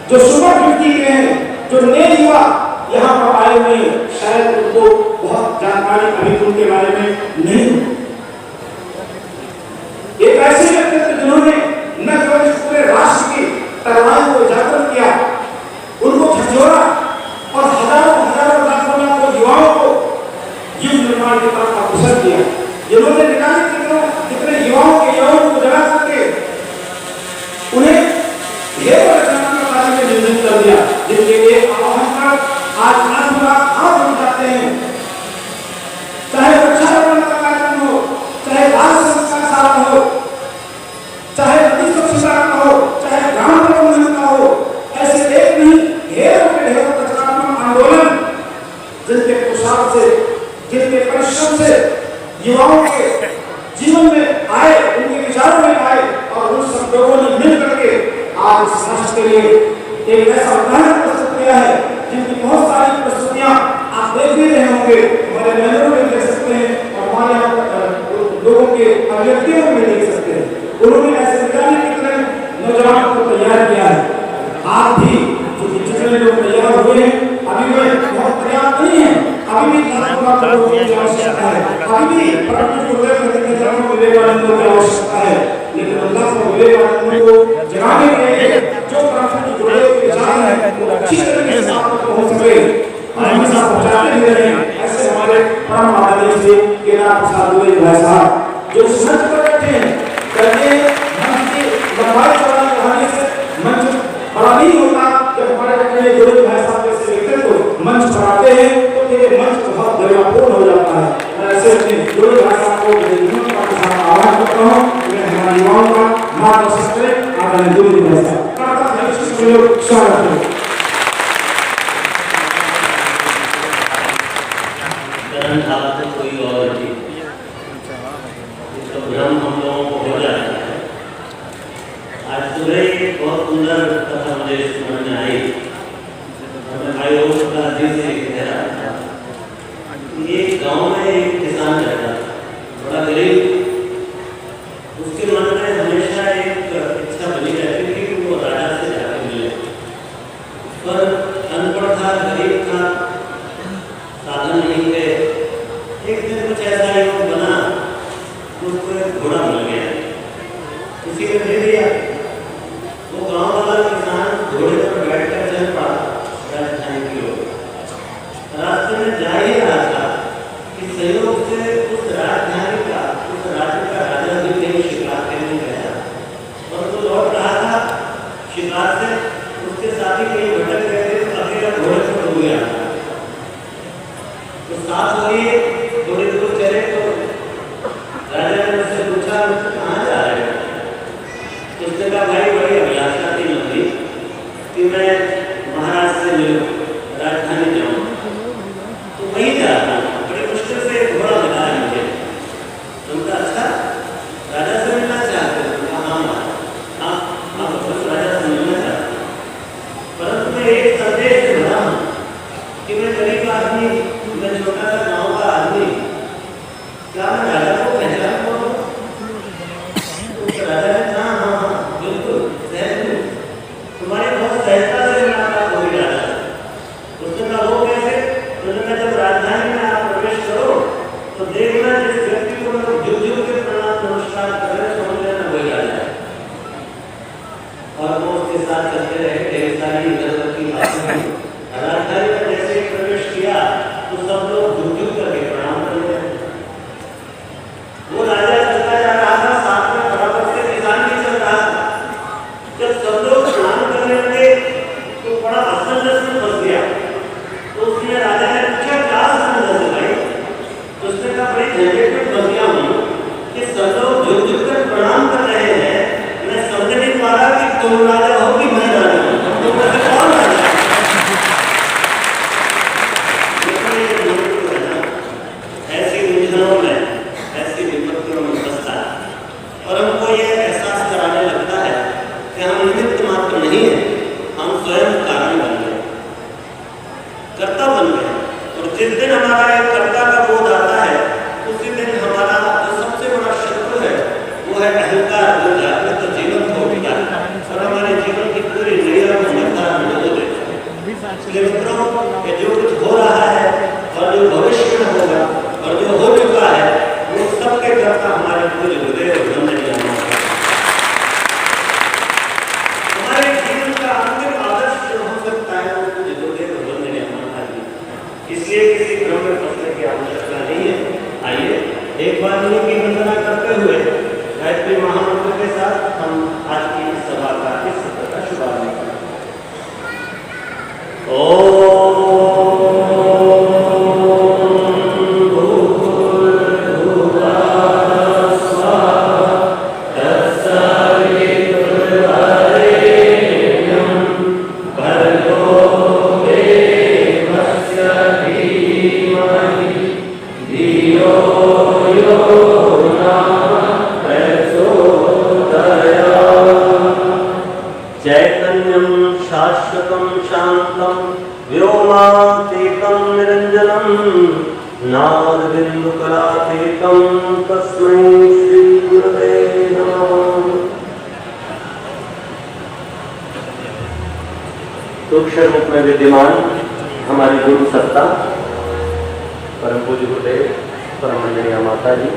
जो सुपर 50 के हैं, जो नए युवा यहाँ पर आए हुए हैं, शायद उनको बहुत जानकारी अभी उनके बारे में नहीं है। एक ऐसे व्यक्तित्व जिन्होंने न केवल पूरे राष्ट्र की तलवार को उजागर किया, उनको झकझोरा और हजारों लाखों युवाओं को युग निर्माण की तरफ अग्रसर किया, जिन्होंने निकाले कितने युवाओं के यौवन को जगा करके उन्हें निर्मित कर दिया, जिनके लिए आह्वान पर आज आप बन जाते हैं। चाहे वृक्षारोपण का कार्यक्रम हो, चाहे बाल संस्कार साधन हो, चाहे नदी स्वच्छता का हो, चाहे ग्राम प्रबंधन का हो, ऐसे एक नहीं ढेरों के ढेरों रचनात्मक आंदोलन जिनके पुरुषार्थ से, जिनके परिश्रम से युवाओं के जीवन में आए, उनके विचारों में आए और उन सब लोगों ने मिल करके आज इस राष्ट्र के लिए एक ऐसा उदाहरण प्रस्तुत किया है, जिनकी बहुत सारी प्रस्तुतियां आप देख भी रहे होंगे, हमारे बैनरों में देख सकते हैं और हमारे लोगों के अभिव्यक्तियों में देख सकते हैं। उन्होंने ऐसे विचारने कितने नौजवानों को तैयार किया है। आप भी जितने लोग तैयार हुए हैं, अभी वे बहुत पर्याप्त नहीं है, अभी भी लोगों की आवश्यकता है, अभी भी विवेकानंद की आवश्यकता है, लेकिन अल्लाह को विवेकानंद को जगाने के लिए जो प्राथमिक जुड़े हुए विचार हैं वो अच्छी तरीके से आप तक पहुंच सके, हमेशा पहुंचाते भी रहें। ऐसे हमारे परम आदरणीय श्री केदार प्रसाद दुबे भाई साहब जो मंच पर बैठे हैं, कहते हैं मंच की लंबाई चौड़ाई बढ़ाने से मंच बड़ा नहीं होता। जब हमारे अपने दुबे भाई साहब जैसे व्यक्तित्व मंच पर आते हैं तो ये मंच बहुत गरिमापूर्ण हो जाता है। ऐसे अपने दुबे भाई साहब को आह्वान करता हूँ, हमारे युवाओं का मार्गदर्शन करें। आदरणीय दुबे भाई साहब स्वागत है। कोई और नहीं, इसका भ्रम हम लोगों को हो जाता है। आज सुबह एक बहुत सुंदर कथा मुझे समझ में आई, मैं आयोग का दिन से कह रहा था। एक गांव में एक किसान रहता था, बड़ा गरीब। उसके मन में हमेशा एक इच्छा बनी रहती थी कि वो राजा से जाकर मिले, पर अनपढ़ था, गरीब था, साधन नहीं थे। एक दिन कुछ ऐसा योग बना, उसको एक घोड़ा मिल गया, उसी ने दे दिया। वो गांव वाला किसान घोड़े पर बैठकर चल पड़ा राजधानी की ओर। रास्ते में जा ही रहा था कि संयोग से उस राजधानी का, उस राज्य का राजा भी कहीं शिकार करने गया और वो लौट रहा था शिकार से। उसके साथी कहीं भटक गए थे तो अकेला घोड़े पर डूब गया। तो साथ हुई थोड़ी दूर चले तो राजा ने उससे पूछा, कहाँ जा रहे हो? उसने कहा, भाई बड़ी अभिलाषा थी मुझे कि मैं महाराज से मिलूं, राजधानी जाऊं, तो वहीं जा रहा हूं। बड़ी मुश्किल से एक घोड़ा मिला है मुझे। उनका अच्छा राजा से मिलना चाहते हो? हाँ, आप बस राजा से मिलना चाहते हो, परंतु मैं एक संदेश दे रहा हूँ कि मैं गरीब आदमी, मैं छोटा सा गाँव का आदमी, क्या मैं राजा को पहचान पाऊँ? तो राजा ने कहा, हाँ बिल्कुल, तुम्हारी बहुत सहजता से मुलाकात होगी राजा। उसने कहा, वो कैसे? उसने कहा, जब राजधानी में आप प्रवेश करो तो देखना जिस व्यक्ति को लोग झुक झुक के प्रणाम नमस्कार करें, समझ लेना वही राजा है। और वो उसके साथ चलते रहे, ढेर सारी इधर की बातें। राजधानी में जैसे प्रवेश किया तो सब लोग झुक झुक करके प्रणाम करते हैं। वो राजा चलता जा रहा था, साथ में बराबर से किसान भी चल रहा था। जब सब लोग प्रणाम करने लगे तो बड़ा असमंजस में फंस गया। तो उसने राजा ने पूछा, क्या असमंजस है भाई? तो उसने कहा, बड़ी झंझट में फंस गया हूँ कि सब लोग झुक झुक कर प्रणाम कर रहे हैं, मैं समझ नहीं पा रहा कि तुम राजा हो कि मैं राजा हूँ, तो मुझे कौन राजा है? ऐसी उलझनों में, ऐसी विपत्तियों में फंसता है और हमको ये एहसास कराने लगता है कि हम निमित्त मात्र नहीं है, हम स्वयं कारण बन गए, कर्ता बन गए। और जिस दिन हमारा एक कर्ता का बोध आता है, उसी दिन हमारा जो सबसे बड़ा शत्रु है वो है अहंकार, जो जागृत जीवन को उठता है और हमारे जीवन की पूरी नैया को निर्धारण इसलिए मित्रों कि जो कुछ हो रहा है और जो भविष्य में होगा और जो हो चुका है वो सबके करता हमारे पूरे गुरुदेव वंदनीय हमारे जीवन का अंतिम आदर्श जो हो सकता है वो पूरे गुरुदेव वंदनीय माता जी। इसलिए किसी क्रम में फंसने की आवश्यकता नहीं है। आइए एक बार उन्हीं की वंदना करते हुए गायत्री महामंत्र के साथ हम आज की इस सभा का इस सत्र का शुभारंभ करें। चैतन्यं शाश्वतं शान्तं व्योमातीतं निरञ्जनं नादबिन्दुकलातीतं तस्मै श्रीगुरवे नमः। सूक्ष्म रूप में विद्यमान हमारी गुरु सत्ता परम पूज्य गुरुदेव परम वंदनीय माता जी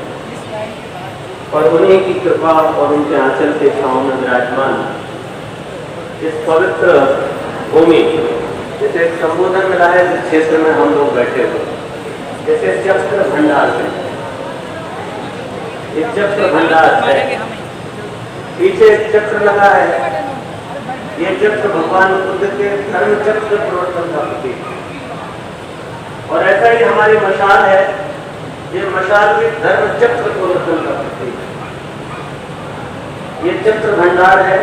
और उन्हीं की कृपा और उनके आंचल के छांव में विराजमान इस पवित्र भूमि जैसे संबोधन मिला है जिस क्षेत्र में हम लोग बैठे हुए जैसे चक्र भंडार में एक चक्र भंडार है पीछे चक्र लगा है। ये चक्र भगवान बुद्ध के धर्म चक्र प्रवर्तन का प्रतीक और ऐसा ही हमारी मशाल है। ये मशाल भी धर्म चक्र प्रवर्तन का प्रतीक ये चक्र भंडार है।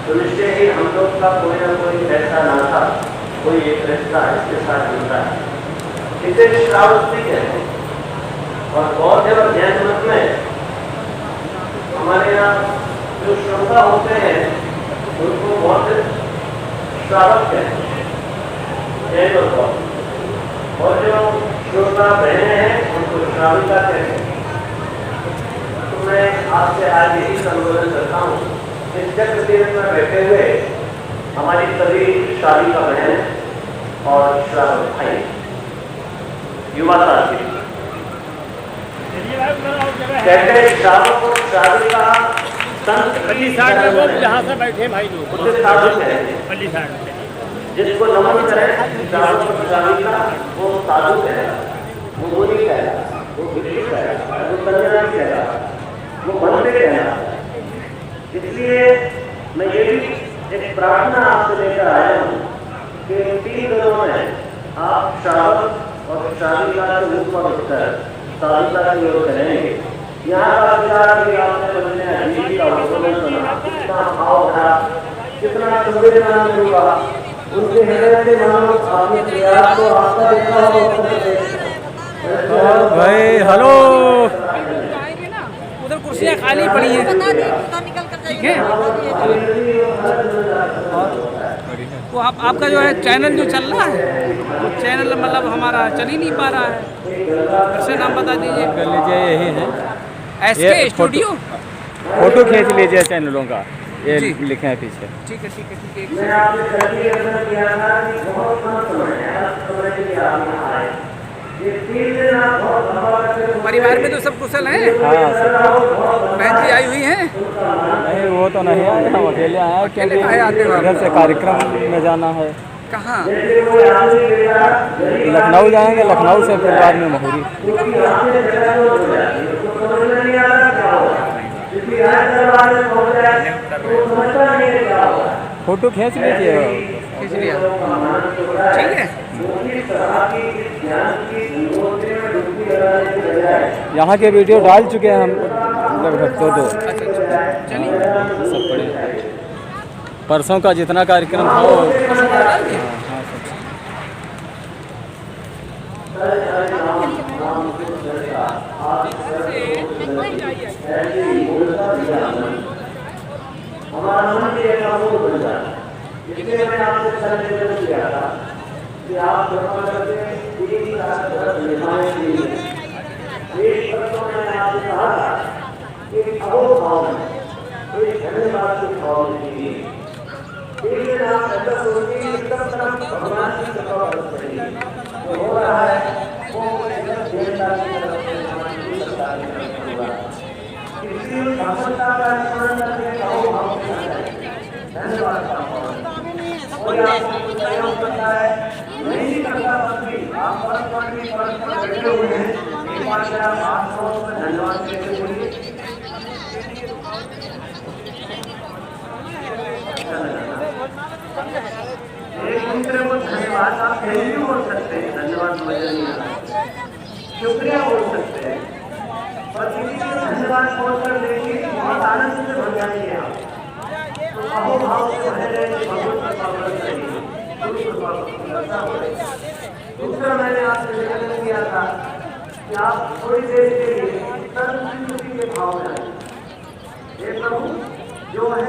तो निश्चय ही हम लोग का कोई ना कोई ऐसा नाता कोई एक रिश्ता इसके साथ जुड़ता है। इसे श्रावस्ती कहते हैं और बौद्ध और जैन मत में हमारे यहाँ जो श्रोता होते हैं उनको बौद्ध श्रावक कहते हैं जैन और बौद्ध और जो श्रोता बहने हैं उनको श्राविका कहते हैं। तो मैं आपसे आज यही संबोधन करता हूँ इस चक्र तीर्थ में बैठे हुए हमारी सभी श्राविका बहन और श्रावक भाई युवा साथी कहते हैं श्रावक और श्राविका संत जहाँ से बैठे भाई लोग साधु कहते हैं। जिसको नमन करें श्रावक और श्राविका वो साधु कहला वो मुनि कहला वो भिक्षु कहला वो कन्यादान कहला वो बंदे कहला। इसलिए मैं ये भी एक प्रार्थना आपसे लेकर आया हूँ कि 3 दिनों में आप श्रावक और श्राविका के रूप में उठकर साधुता की ओर करेंगे। यहाँ का विचार भी आपने बदलने अजीब का उपयोग सुना कितना भाव था कितना संवेदना हुआ उनके हृदय से मानो आपने प्रयास को आपका देखा हो भाई हेलो उधर कुर्सियाँ खाली पड़ी हैं ठीक है। तो आपका जो है चैनल जो चल रहा है वो चैनल मतलब हमारा चल ही नहीं पा रहा है फिर से नाम बता दीजिए। कर लीजिए यही है एसके स्टूडियो फोटो खींच लीजिए चैनलों का ये लिखे हैं पीछे। ठीक है ठीक है ठीक है। परिवार में तो सब कुशल हैं? हाँ बहन जी आई हुई हैं? नहीं वो तो नहीं आए हम अकेले आए हैं अकेले आए आते हो? इधर से कार्यक्रम में जाना है। कहाँ? लखनऊ जाएंगे लखनऊ से फिर बाद में महुरी। फोटो खींच लीजिए खींच लिया ठीक है। यहाँ के वीडियो डाल चुके हैं हम लगभग 2 चलिए सब पड़े परसों का जितना कार्यक्रम था वो हमारा मन भी एक अमूल बन जाता है। इसलिए मैं आपसे सलाह किया था कि आप कृपा करके 3 साल तक निभाएं दीजिए। एक शब्दों में मैंने आपसे कहा था कि अबोध भाव में एक धन्यवाद की भाव में दीजिए। एक दिन में आप ऐसा सोचिए एकदम तरफ भगवान की कृपा बरस रही है। जो हो रहा है वो एकदम देवता की तरफ से हमारी सरकार की तरफ से हो रहा है। इसलिए भाषणता का स्मरण करके कहो भाव से आ जाए। धन्यवाद कोई आपको सहयोग करता है नहीं करता भी आप पर बैठे हुए हैं एक बार मेरा हाथ जोड़ कर धन्यवाद कहते बोलिए। एक दूसरे को धन्यवाद आप कहीं भी बोल सकते हैं, धन्यवाद समझ नहीं आता, शुक्रिया बोल सकते हैं, और किसी को धन्यवाद बोलकर देखिए बहुत आनंद से भर जाएंगे आप। तो अहो भाव से भरे रहे भगवत कृपा बरस रही है, गुरु कृपा बरसा हो रही है। दूसरा मैंने आपसे निवेदन किया था कि आप थोड़ी देर के लिए सर्वसुखी के भाव में आए। हे प्रभु जो है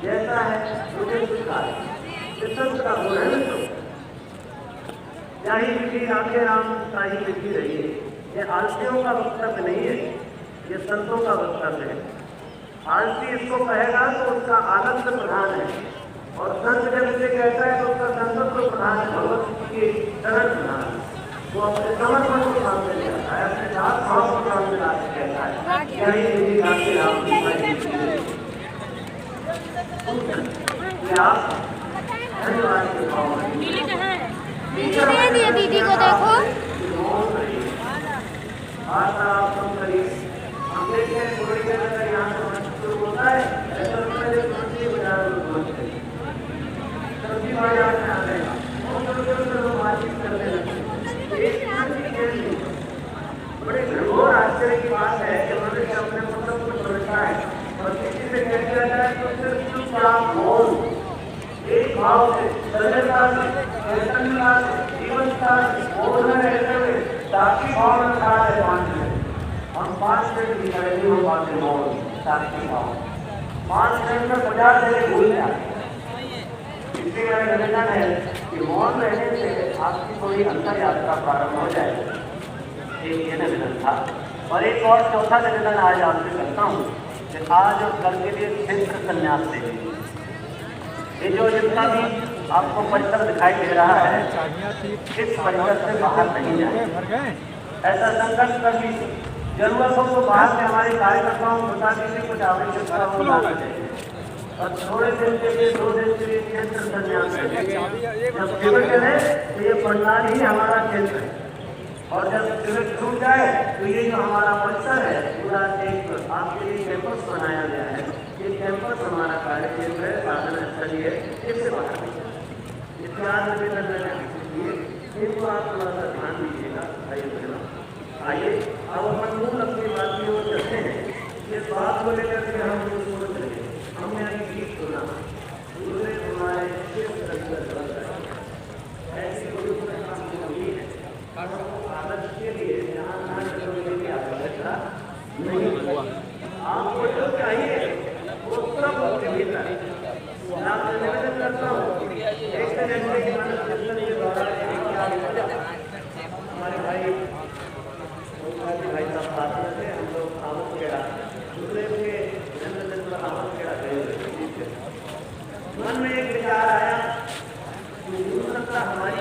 जैसा है मुझे स्वीकार, संत का गुण है मित्रों। यही विधि राधे राम साई विधि रही है। ये आलसियों का वक्तव्य नहीं है, ये संतों का वक्तव्य है। आलसी इसको कहेगा तो उसका आनंद प्रधान है, और संत जब इसे कहता है तो उसका संतत्व प्रधान है, भगवत के शरण प्रधान है। वो अपने समर्पण को सामने ले आता है, अपने साथ भाव को सामने लाके कहता है यही विधि राधे राम साई विधि रही है। आप धन्यवाद के भाव में दीदी को देखो आप कम करिए। हम देखते हैं थोड़ी देर अगर यहाँ से शुरू होता है ऐसा पहले सब्जी बाजार में पहुँचते हैं, सब्जी बाजार में आते हैं और छोटे लोग बातचीत करने लगते हैं। बड़े घनघोर आश्चर्य की बात है कि मनुष्य अपने मतलब को समझता है और किसी से कह दिया जाए तो सिर्फ चुपचाप मौन एक भाव से सरलता से चैतन्यता से जीवनता से बोलने रहते हुए साक्षी भाव में खड़ा है 5 मिनट। हम 5 मिनट भी खड़े नहीं हो पाते मौन साक्षी भाव। 5 मिनट में 50 जगह भूल जाए। इसलिए मेरा निवेदन है कि मौन रहने से आपकी थोड़ी अंतर यात्रा प्रारंभ हो जाए। एक ये निवेदन था, और एक और चौथा निवेदन आज आपसे करता हूँ कि आज और कल के लिए क्षेत्र संन्यास से ये जो जितना भी आपको परिसर दिखाई दे रहा है इस परिसर से बाहर नहीं जाए। ऐसा संकल्प कभी जरूरत हो तो बाहर में हमारे कार्यकर्ताओं को बता दीजिए कुछ आवश्यकता हो और थोड़े दिन के लिए 2 दिन के लिए क्षेत्र संन्यास जब शिविर चले तो ये पंडाल ही हमारा क्षेत्र है, और जब शिविर छूट जाए तो ये जो हमारा परिसर है पूरा एक आपके लिए कैंपस बनाया गया है। ये कैंपस हमारा कार्य क्षेत्र है, साधन स्थलीय इससे बाहर नहीं। इसके आज निवेदन करने इनको आप थोड़ा सा ध्यान दीजिएगा। आइए अब अपन मूल अपनी बात की ओर चलते हैं। इस बात को लेकर के हम सोच रहे हैं, हमने अभी गीत सुना दूसरे हमारे ऐसी आदत के लिए ध्यान करने की आवश्यकता नहीं हुआ। आपको जो चाहिए वो सब आपके भीतर है। आपसे निवेदन करता हूँ एक घंटे के मानव के द्वारा हमारे भाई साहब साथ में थे, हम लोग आमद खेड़ा दूसरे के जन्मदिन पर आमद खेड़ा गए। मन में एक विचार आया कि दूसरा हमारी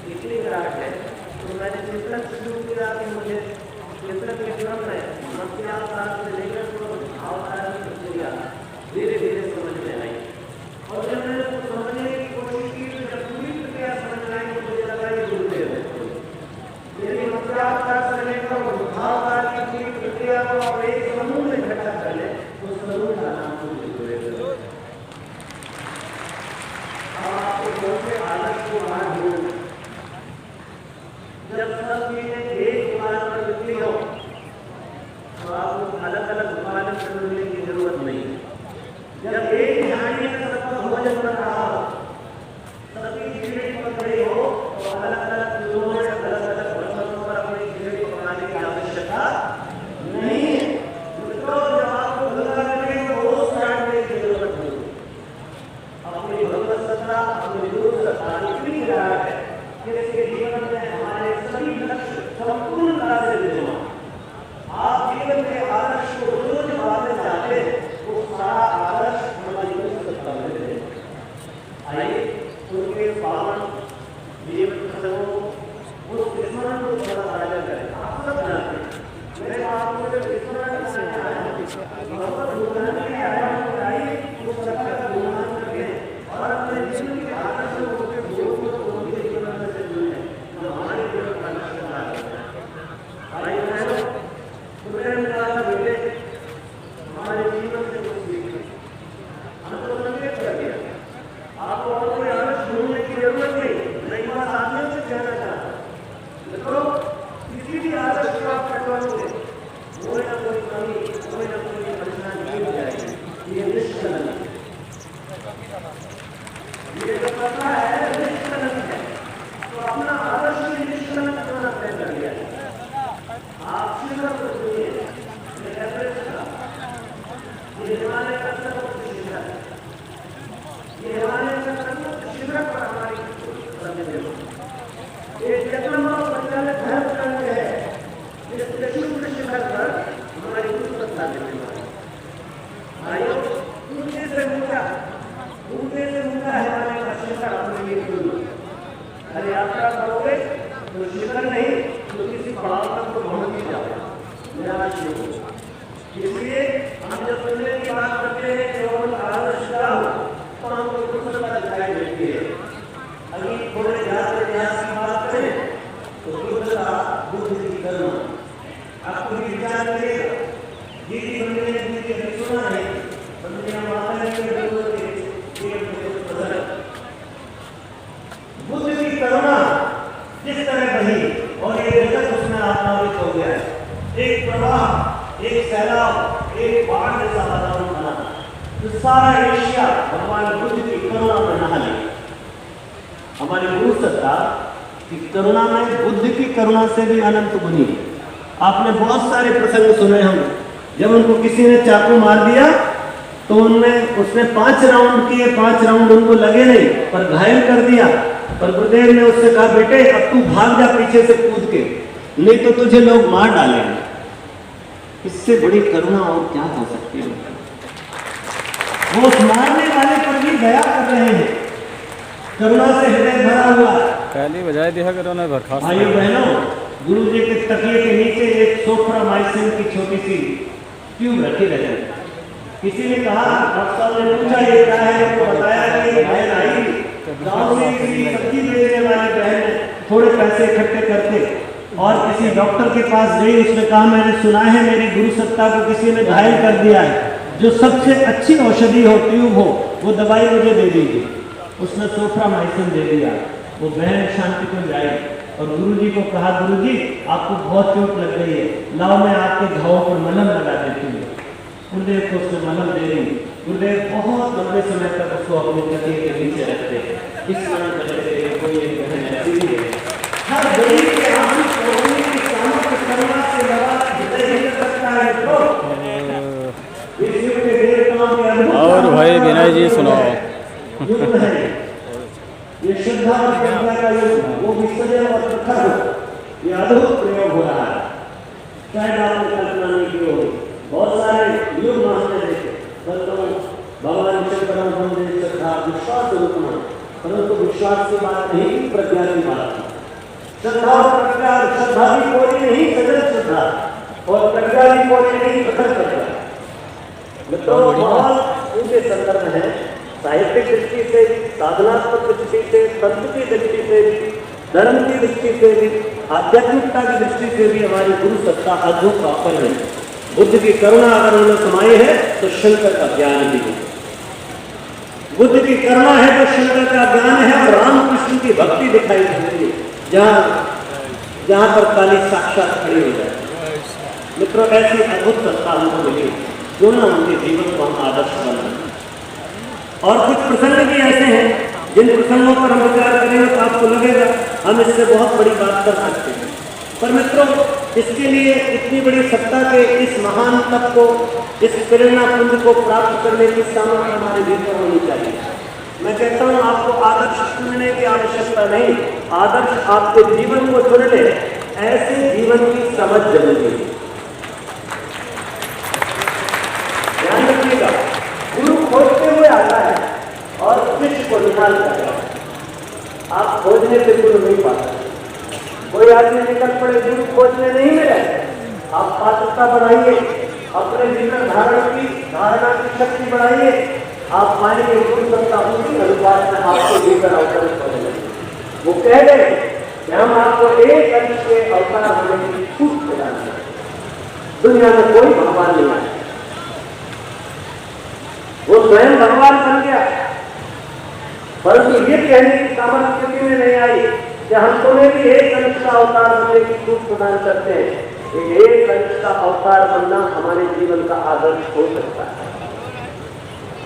कितनी विराट है, तो मैंने चिंतन शुरू किया कि मुझे चिंतन के क्रम में मत्स्यावतार से लेकर तो अवतार की प्रक्रिया धीरे धीरे समझ में आई, और जब मैंने उसको समझने की कोशिश की तो जब पूरी प्रक्रिया समझ में आई तो मुझे लगा ये गुरुदेव है। यदि मत्स्यावतार से लेकर बुद्धावतार की पूरी प्रक्रिया को आप एक समूह में इकट्ठा कर ले तो समूह का नाम गुरुदेव है। अब आपको कौन से हालत को बाहर ढूंढ जब सब चीजें एक दुकान पर बिकती हो तो आपको अलग अलग दुकानों से मिलने की जरूरत नहीं है। जब एक झाड़ी में सबका भोजन बन रहा हो, सभी खिचड़ी पक रही हो तो अलग अलग चूल्हों में अलग अलग बर्तनों पर अपनी खिचड़ी पकाने की आवश्यकता नहीं है। तो जब आपको गंगा लगे तो रोज काटने की जरूरत नहीं। अपनी भगवत सत्ता अपनी गुरु सत्ता इतनी विराट है कि इसके जीवन में हमारे सभी लक्ष्य ये जो करना है निष्कलंक है, तो अपना आदर्श भी निष्कलंक करना तय कर लिया है। आप सिर्फ ये हिमालय का सर्वोच्च शिखर है, ये हिमालय का सर्वोच्च शिखर पर हमारी एक जगन्नाथ संचालित धर्म संघ है, इस प्रसिद्ध शिखर पर हमारी उत्पत्ति लेने वाली भाइयों, ऊंचे से ऊंचा हिमालय का शिखर अपने लिए चुनो। अरे यात्रा करोगे तो शिखर नहीं तो किसी पड़ाव तक तो पहुंच ही जाओगे, निराश नहीं होगा। इसलिए हम जब सुनने की बात करते हैं कि केवल आदर्श क्या हो तो हमको दुर्लभता दिखाई देती है। अभी थोड़े इतिहास की बात करें तो दुर्लभता बुद्ध की करुणा आपको भी विचार करिएगा। गीति बंदे ने गीति सुना है, बंदे माता ने बुद्ध की करुणा जिस तरह बही और ये जगत उसमें आत्मावित हो गया है। एक प्रवाह, एक सैलाब, एक बाढ़ जैसा वातावरण बना तो सारा एशिया भगवान बुद्ध की करुणा में नहा लिया। हमारी गुरु सत्ता की करुणा में बुद्ध की करुणा से भी अनंत गुनी। आपने बहुत सारे प्रसंग सुने हम, जब उनको किसी ने चाकू मार दिया तो उनमें उसने 5 राउंड किए, 5 राउंड उनको लगे नहीं पर घायल कर दिया। पर गुरुदेव ने उससे कहा बेटे अब तू भाग जा पीछे से कूद के, नहीं तो तुझे लोग मार डालेंगे। इससे बड़ी करुणा और क्या हो सकती है। वो उस मारने वाले पर भी दया कर रहे हैं, करुणा से हृदय भरा हुआ। पहली बजाय दिया करो ना बर्खास्त। भाइयों बहनों, गुरु जी के तकिए के नीचे एक सोफ्रामाइसिन की छोटी सी ट्यूब रखी रहती है। किसी ने कहा, डॉक्टर साहब ने पूछा ये क्या है, तो बताया कि ये बहन आई गाँव से किसी सब्जी बेचने वाली बहन ने थोड़े पैसे इकट्ठे करते और किसी डॉक्टर के पास गई। उसने कहा मैंने सुना है मेरी गुरु सत्ता को किसी ने घायल कर दिया है, जो सबसे अच्छी औषधि हो, ट्यूब हो, वो दवाई मुझे दे दीजिए। उसने सोफ्रामाइसिन दे दिया। वो बहन शांति को जाई और गुरुजी को कहा गुरुजी आपको बहुत चोट लग गई है, लाओ मैं आपके घावों पर मलहम लगा देती हूँ। गुरुदेव को उसने मलहम दे दी। गुरुदेव बहुत लंबे समय तक उसको अपने तकिए के नीचे रखते। इस वजह से कोई एक बहन ऐसी भी है, हर गरीब के आंसू पोंछने की सामर्थ्य करुणा से लगा हृदय हिल सकता है। तो इस युग के देवताओं के अद्भुत और भाई विनय जी सुनाओ। युग है ये, श्रद्धा और विद्या का युग, वो भी सदैव और प्रखर हो। ये अद्भुत प्रयोग हो रहा है, शायद आपने कल्पना नहीं की होगी। बहुत सारे युग हमने देखे, भगवान शंकर श्रद्धा विश्वास रूपना, परंतु विश्वास की बात नहीं, प्रज्ञा की बात है। श्रद्धा और प्रज्ञा, श्रद्धा भी कोई नहीं सजल श्रद्धा, और प्रज्ञा भी कोई नहीं प्रखर प्रज्ञा। मित्रों बहुत ऊंचे संदर्भ है, साहित्यिक दृष्टि से, साधनात्मक दृष्टि से, तंत्र की दृष्टि से भी, धर्म की दृष्टि से भी, आध्यात्मिकता की दृष्टि से भी हमारी गुरु सत्ता अद्भुत प्रॉपर है। बुद्ध की करुणा अगर उन्हें समाई है तो शंकर का ज्ञान भी है। बुद्ध की करुणा है तो शंकर का ज्ञान है और रामकृष्ण की भक्ति दिखाई देती है, जहां पर काली साक्षात खड़ी हो जाए। मित्रों ऐसी अद्भुत सत्ता हमको मिली, जो ना उनके जीवन को हम आदर्श बनाए। और कुछ प्रसंग भी ऐसे हैं जिन प्रसंगों पर हम विचार करेंगे तो आपको लगेगा हम इससे बहुत बड़ी बात कर सकते हैं। पर मित्रों इसके लिए इतनी बड़ी सत्ता के इस महान तप को, इस प्रेरणा पुंज को प्राप्त करने की सामर्थ्य हमारे भीतर होनी चाहिए। मैं कहता हूँ आपको आदर्श चुनने की आवश्यकता नहीं, आदर्श आपके जीवन को चुन ले, ऐसे जीवन की समझ जरूरी है। ध्यान रखिएगा, गुरु खोजते हुए आता है और शिष्य को निकालता है। आप खोजने से गुरु नहीं पाते। कोई आदमी निकल पड़े गुरु खोजने नहीं मिले, आप पात्रता बढ़ाइए, अपने भीतर धारणा की शक्ति बढ़ाइए, आप पाएंगे गुरु सत्ता उसी अनुपात में आपके भीतर अवतरित होने लगे। वो कह गए कि हम आपको एक अंश के अवतार होने की छूट प्रदान करें। दुनिया में कोई भगवान नहीं आया, वो स्वयं भगवान बन गया, परंतु ये कहने की सामर्थ्य किसी में नहीं आई कि हम तुम्हें भी एक अंश का अवतार बनने की छूट प्रदान करते हैं। एक अंश का अवतार बनना हमारे जीवन का आदर्श हो सकता है।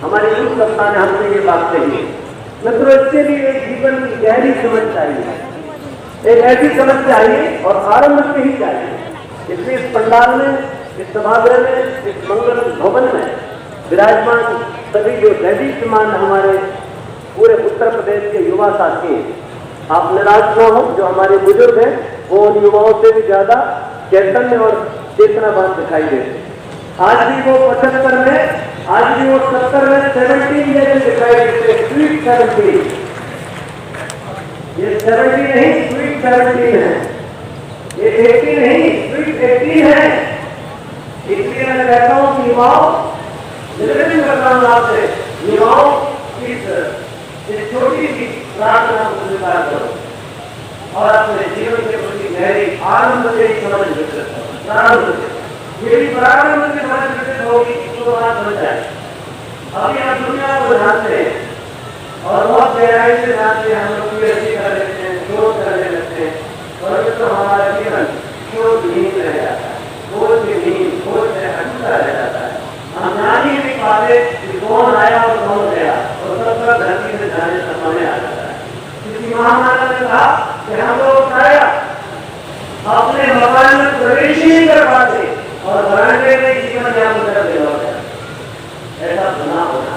हमारी गुरु सत्ता ने हमसे ये बात कही, मित्रों, इसके लिए एक जीवन की गहरी समझ चाहिए, एक ऐसी समझ चाहिए और आरंभ से ही चाहिए। इसलिए इस पंडाल में, इस सभागृह में, इस मंगल भवन में विराजमान सभी जो दैदीप्यमान हमारे पूरे उत्तर प्रदेश के युवा साथी, आप निराश न हो। जो हमारे बुजुर्ग हैं वो उन युवाओं से भी ज्यादा चैतन्य और चेतनावान दिखाई देते। आज भी वो 75 में, आज भी वो 70 में 17 जैसे दिखाई देते, स्वीट 17। ये 70 नहीं, स्वीट 17 है। ये 80 नहीं, स्वीट 18 है। इसलिए मैं कहता हूँ कि युवाओं, निवेदन करता हूँ आपसे, युवाओं इस छोटी सी प्रार्थना को स्वीकार करो और अपने जीवन के प्रति गहरी आनंद से समझ विकसित करो। प्रारंभ से यदि प्रारंभ से समझ विकसित होगी तो बात बन जाए। अभी आप दुनिया को जानते हैं और बहुत गहराई से जानते हैं, हम लोग पीएचडी कर लेते हैं, शोध करने लगते हैं, और तो हमारा जीवन शोधहीन रह जाता है, खोजहीन, खोज से अटका रह जाता है। हम जान ही नहीं पाते कि कौन आया और कौन गया, और सब धरती से जाने का समय आ जाता है। किसी महामानव ने कहा कि हम लोग अपने भगवान में प्रवेश ही नहीं कर पाते और बरामदे में जीवन यापन कर रहे होते हैं। ऐसा बना होना,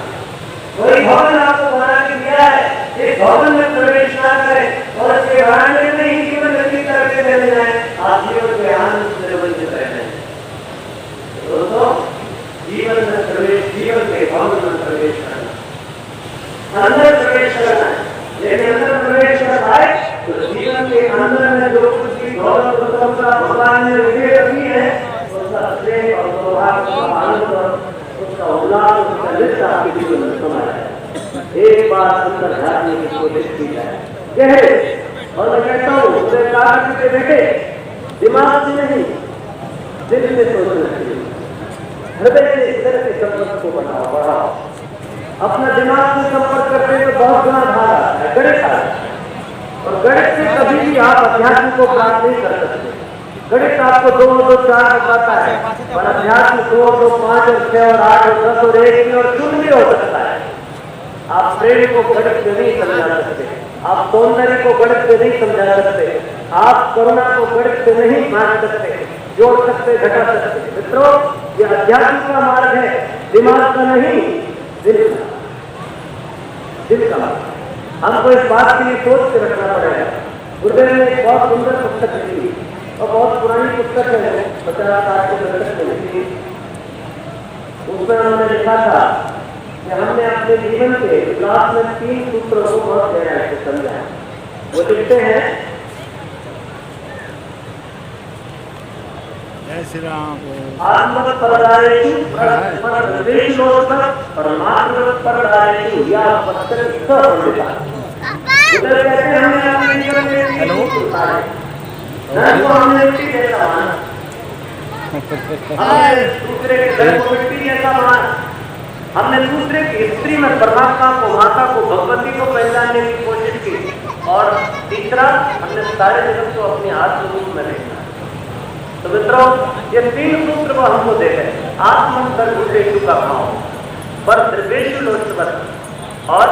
कोई भवन आपको बना के दिया है, इस भवन में प्रवेश ना करें और इसके बरामदे में ही जीवन व्यतीत करके चले जाएं, आप जीवन के आनंद से वंचित रह जाएं। दोस्तों, जीवन में प्रवेश, जीवन के भवन में प्रवेश करना, अंदर प्रवेश करना है। लेकिन अंदर प्रवेश कर पाए तो जीवन के अंदर में जो कुछ भी गौरव प्रशंसा भगवान ने विधि रखी है, उसका स्नेह और सौभाग्य और आनंद और उसका उल्लास, उसका लिप्त आपके जीवन में समाया। एक बार अंदर झाड़ने की कोशिश की जाए, कहे, और मैं कहता हूँ उसे कहा कि बेटे दिमाग से नहीं, दिल से सोचना चाहिए, हृदय से इधर के संपर्क को बढ़ाओ। अपना दिमाग से संपर्क करते हैं तो बहुत गुना भार आता है, गणित आता है, और गणित से कभी भी आप अध्यात्म को प्राप्त नहीं कर सकते। गणित आपको 2 और 2 4 बताता है, पर अध्यात्म 2 और 2 5 और 6 और 8 और 10 और 1 और 0 हो सकता है। आप प्रेम को गणित से नहीं समझा सकते, आप सौंदर्य को गणित से नहीं समझा सकते, आप करुणा को गणित से नहीं बांट सकते, जोड़ सकते, घटा सकते। मित्रों, ये अध्यात्म का मार्ग है, दिमाग का नहीं, दिल का। हमको इस बात के लिए सोच के रखना पड़ेगा। गुरुदेव ने एक बहुत सुंदर पुस्तक लिखी और बहुत पुरानी पुस्तक है, 50-60 के दशक में लिखी। उसमें उन्होंने लिखा था कि हमने अपने जीवन के क्लास में 3 सूत्रों को बहुत गहराई से समझा है। वो लिखते हैं, जय श्री राम। आत्मवत् परदायेषु परदेशोत्तर परमात्मवत् परदायेषु या वत्सरस्थ पंडिता। इधर कहते हैं हमने अपने जीवन में हेलो धन को हमने मिट्टी जैसा माना, हमने दूसरे के धन को मिट्टी जैसा माना, हमने दूसरे की स्त्री में परमात्मा को, माता को, भगवती को पहचानने की कोशिश की, और तीसरा हमने सारे जगत को अपने आत्म रूप में देखा। तो मित्रों, ये 3 सूत्र को हमको देखे, आत्मंतर भूतेषु का भाव, पर द्रव्येषु लोचवत् और